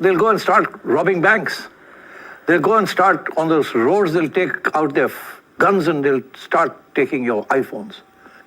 They'll go and start robbing banks. They'll go and start on those roads. They'll take out their guns and they'll start taking your iPhones.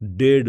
$1.5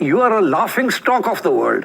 You are a laughing stock of the world.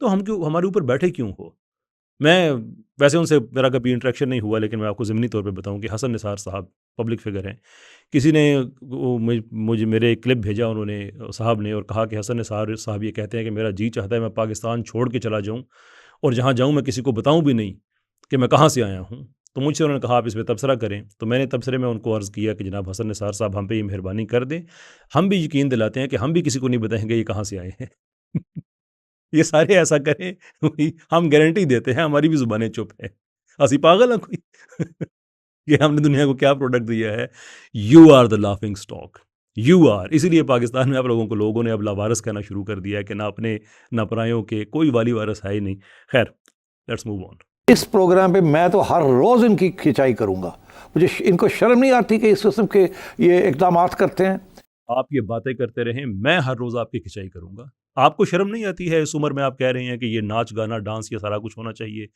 تو ہم کیوں ہمارے اوپر بیٹھے کیوں ہو؟ میں ویسے ان سے میرا کبھی انٹریکشن نہیں ہوا، لیکن میں آپ کو ضمنی طور پہ بتاؤں کہ حسن نثار صاحب پبلک فگر ہیں. کسی نے مجھے میرے ایک کلپ بھیجا انہوں نے صاحب نے، اور کہا کہ حسن نثار صاحب یہ کہتے ہیں کہ میرا جی چاہتا ہے میں پاکستان چھوڑ کے چلا جاؤں، اور جہاں جاؤں میں کسی کو بتاؤں بھی نہیں کہ میں کہاں سے آیا ہوں. تو مجھ سے انہوں نے کہا آپ اس پہ تبصرہ کریں. تو میں نے تبصرے میں ان کو عرض کیا کہ جناب حسن نثار صاحب ہم پہ یہ مہربانی کر دیں، ہم بھی یقین دلاتے ہیں کہ ہم بھی کسی کو نہیں بتائیں گے یہ کہاں سے آئے ہیں. یہ سارے ایسا کریں، ہم گارنٹی دیتے ہیں ہماری بھی زبانیں چپ ہیں. اسی پاگل ہیں کوئی کہ ہم نے دنیا کو کیا پروڈکٹ دیا ہے. You are the laughing stock, you are. اسی لیے پاکستان میں آپ لوگوں نے اب لاوارث کہنا شروع کر دیا ہے کہ نہ اپنے نہ پرایوں کے، کوئی والی وارث ہے ہی نہیں. خیر، لیٹس موو آن. اس پروگرام پہ میں تو ہر روز ان کی کھچائی کروں گا. مجھے ان کو شرم نہیں آتی کہ اس قسم کے یہ اقدامات کرتے ہیں؟ آپ یہ باتیں کرتے رہیں، میں ہر روز آپ کی کھچائی کروں گا. آپ کو شرم نہیں آتی ہے اس عمر میں آپ کہہ رہے ہیں کہ یہ ناچ گانا ڈانس یہ سارا کچھ ہونا چاہیے؟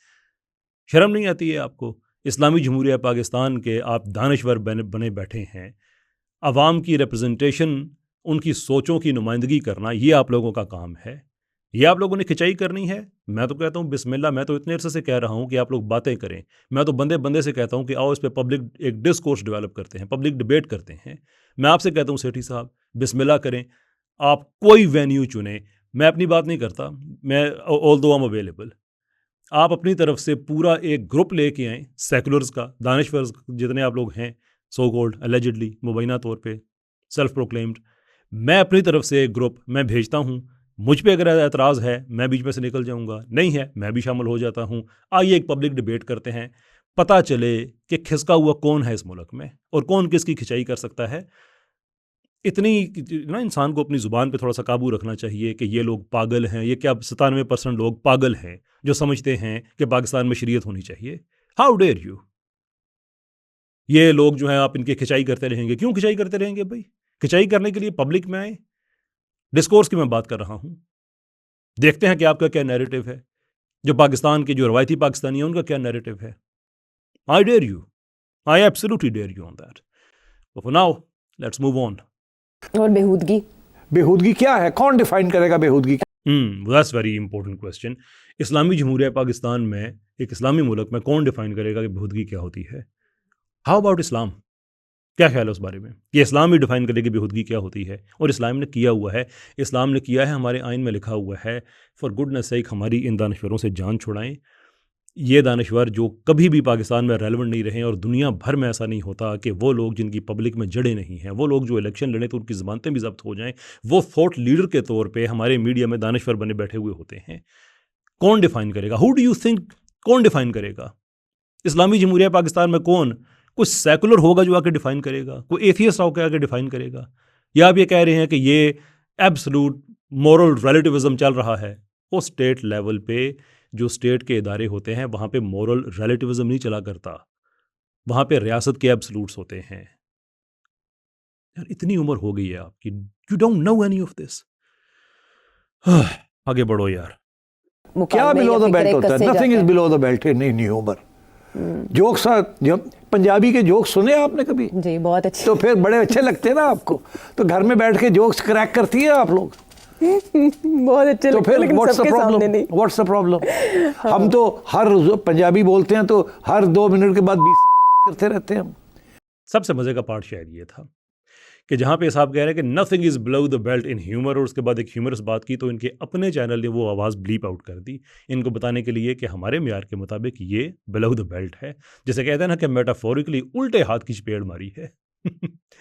شرم نہیں آتی ہے آپ کو؟ اسلامی جمہوریہ پاکستان کے آپ دانشور بنے بیٹھے ہیں، عوام کی ریپرزنٹیشن، ان کی سوچوں کی نمائندگی کرنا یہ آپ لوگوں کا کام ہے. یہ آپ لوگوں نے کھچائی کرنی ہے. میں تو کہتا ہوں بسم اللہ، میں تو اتنے عرصے سے کہہ رہا ہوں کہ آپ لوگ باتیں کریں. میں تو بندے بندے سے کہتا ہوں کہ آؤ اس پہ پبلک ایک ڈسکورس ڈیولپ کرتے ہیں، پبلک ڈبیٹ کرتے ہیں. میں آپ سے کہتا ہوں سیٹھی صاحب بسم اللہ کریں، آپ کوئی وینیو چنیں. میں اپنی بات نہیں کرتا، میں آل دو ایم اویلیبل. آپ اپنی طرف سے پورا ایک گروپ لے کے آئیں سیکولرز کا، دانشورز جتنے آپ لوگ ہیں، سو کولڈ اللیجڈلی مبینہ طور پہ سیلف پروکلیمڈ. میں اپنی طرف سے ایک گروپ میں بھیجتا ہوں. مجھ پہ اگر اعتراض ہے میں بیچ میں سے نکل جاؤں گا، نہیں ہے میں بھی شامل ہو جاتا ہوں. آئیے ایک پبلک ڈبیٹ کرتے ہیں، پتہ چلے کہ کھسکا ہوا کون ہے اس ملک میں اور کون کس کی کھچائی کر سکتا ہے. اتنی نا انسان کو اپنی زبان پہ تھوڑا سا قابو رکھنا چاہیے کہ یہ لوگ پاگل ہیں. یہ کیا 97% لوگ پاگل ہیں جو سمجھتے ہیں کہ پاکستان میں شریعت ہونی چاہیے. How dare you. یہ لوگ جو ہیں آپ ان کی کھچائی کرتے رہیں گے. کیوں کھچائی کرتے رہیں گے بھائی؟ کھچائی کرنے کے لیے پبلک میں آئیں. ڈسکورس کی میں بات کر رہا ہوں. دیکھتے ہیں کہ آپ کا کیا نیریٹو ہے. جو پاکستان کے جو روایتی پاکستانی ہیں ان کا کیا نیریٹو ہے. I dare you, I absolutely dare you on that. For now let's move on. اور بیہودگی کیا ہے؟ کون ڈیفائن کرے گا بیہودگی؟ That's very important question. اسلامی جمہوریہ پاکستان میں، ایک اسلامی ملک میں، کون ڈیفائن کرے گا کہ بیہودگی کیا ہوتی ہے؟ How about Islam? کیا خیال ہے اس بارے میں؟ یہ اسلام ہی ڈیفائن کرے کہ بیہودگی کیا ہوتی ہے. اور اسلام نے کیا ہوا ہے، اسلام نے کیا ہے، ہمارے آئین میں لکھا ہوا ہے. فار گڈنس سیک ہماری ان دانشوروں سے جان چھڑائیں. یہ دانشور جو کبھی بھی پاکستان میں ریلیونٹ نہیں رہے، اور دنیا بھر میں ایسا نہیں ہوتا کہ وہ لوگ جن کی پبلک میں جڑے نہیں ہیں، وہ لوگ جو الیکشن لڑیں تو ان کی زبانتیں بھی ضبط ہو جائیں، وہ تھاٹ لیڈر کے طور پہ ہمارے میڈیا میں دانشور بنے بیٹھے ہوئے ہوتے ہیں. کون ڈیفائن کرے گا؟ ہو ڈو یو تھنک کون ڈیفائن کرے گا؟ اسلامی جمہوریہ پاکستان میں کون؟ کوئی سیکولر ہوگا جو آ کے ڈیفائن کرے گا؟ کوئی ایتھیسٹ ہو کے آ کے ڈیفائن کرے گا؟ یا آپ یہ کہہ رہے ہیں کہ یہ ایبسلوٹ مورل ریلیٹیوزم چل رہا ہے؟ وہ اسٹیٹ لیول پہ جو اسٹیٹ کے ادارے ہوتے ہیں وہاں پہ مورل ریلیٹیوزم نہیں چلا کرتا، وہاں پہ ریاست کے ایبسلوٹس ہوتے ہیں. یار اتنی عمر ہو گئی ہے آپ کی، you don't know any of this. آگے بڑھو یار. کیا بلو دا بیلٹ ہوتا ہے؟ Nothing is below the belt in humour. Jokes جو پنجابی کے جوکس سنے آپ نے کبھی؟ جی بہت اچھے. تو پھر بڑے اچھے لگتے ہیں نا آپ کو، تو گھر میں بیٹھ کے جوکس کریک کرتی ہیں آپ لوگ. بہت اچھے تو پھر لیکن سب کے سامنے نہیں. What's the problem? ہم تو ہر پنجابی بولتے ہیں تو ہر 2 منٹ کے بعد 20 کرتے رہتے ہیں ہم. سب سے مزے کا پارٹ شاید یہ تھا کہ جہاں پہ صاحب کہہ رہے ہیں کہ nothing is below the belt in humour, اور اس کے بعد ایک ہیومرس بات کی تو ان کے اپنے چینل نے وہ آواز بلیپ آؤٹ کر دی ان کو بتانے کے لیے کہ ہمارے معیار کے مطابق یہ بلو دا بیلٹ ہے. جیسے کہتے ہیں نا کہ میٹافورکلی الٹے ہاتھ کی چپیڑ ماری ہے.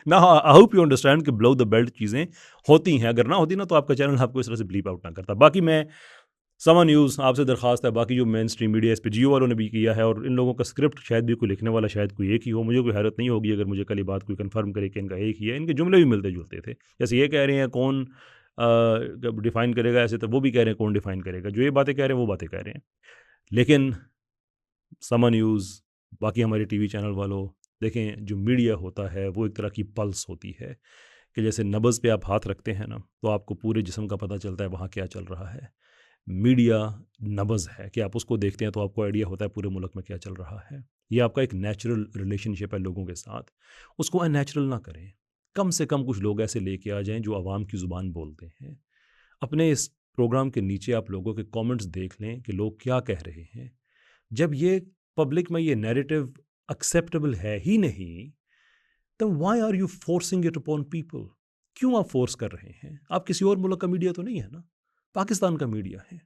نہ آئی ہوپ یو انڈرسٹینڈ کہ بلو دا بیلٹ چیزیں ہوتی ہیں. اگر نہ ہوتی نا تو آپ کا چینل آپ کو اس طرح سے بلیپ آؤٹ نہ کرتا. باقی میں سما نیوز آپ سے درخواست ہے، باقی جو مین اسٹریم میڈیا اس پہ جیو والوں نے بھی کیا ہے، اور ان لوگوں کا اسکرپٹ شاید بھی کوئی لکھنے والا شاید کوئی ایک ہی ہو. مجھے کوئی حیرت نہیں ہوگی اگر مجھے کل یہ بات کوئی کنفرم کرے کہ ان کا ایک ہی ہے. ان کے جملے بھی ملتے جلتے تھے. جیسے یہ کہہ رہے ہیں کون ڈیفائن کرے گا، ایسے تو وہ بھی کہہ رہے ہیں کون ڈیفائن کرے گا. جو یہ باتیں کہہ رہے ہیں وہ باتیں کہہ رہے ہیں. لیکن سما نیوز، باقی ہمارے ٹی وی چینل والوں، دیکھیں جو میڈیا ہوتا ہے وہ ایک طرح کی پلس ہوتی ہے کہ جیسے نبض پہ آپ ہاتھ رکھتے ہیں نا تو آپ کو پورے جسم کا پتہ چلتا ہے وہاں کیا چل رہا ہے. میڈیا نبض ہے کہ آپ اس کو دیکھتے ہیں تو آپ کو آئیڈیا ہوتا ہے پورے ملک میں کیا چل رہا ہے. یہ آپ کا ایک نیچرل ریلیشن شپ ہے لوگوں کے ساتھ، اس کو ان نیچرل نہ کریں. کم سے کم کچھ لوگ ایسے لے کے آ جائیں جو عوام کی زبان بولتے ہیں. اپنے اس پروگرام کے نیچے آپ لوگوں کے کامنٹس دیکھ لیں کہ لوگ کیا کہہ رہے ہیں. جب یہ پبلک میں یہ نیریٹو ایکسیپٹیبل ہے ہی نہیں, then why are you forcing it upon people؟ کیوں آپ فورس کر رہے ہیں؟ آپ کسی اور ملک کا میڈیا تو نہیں ہے نا, پاکستان کا میڈیا ہے.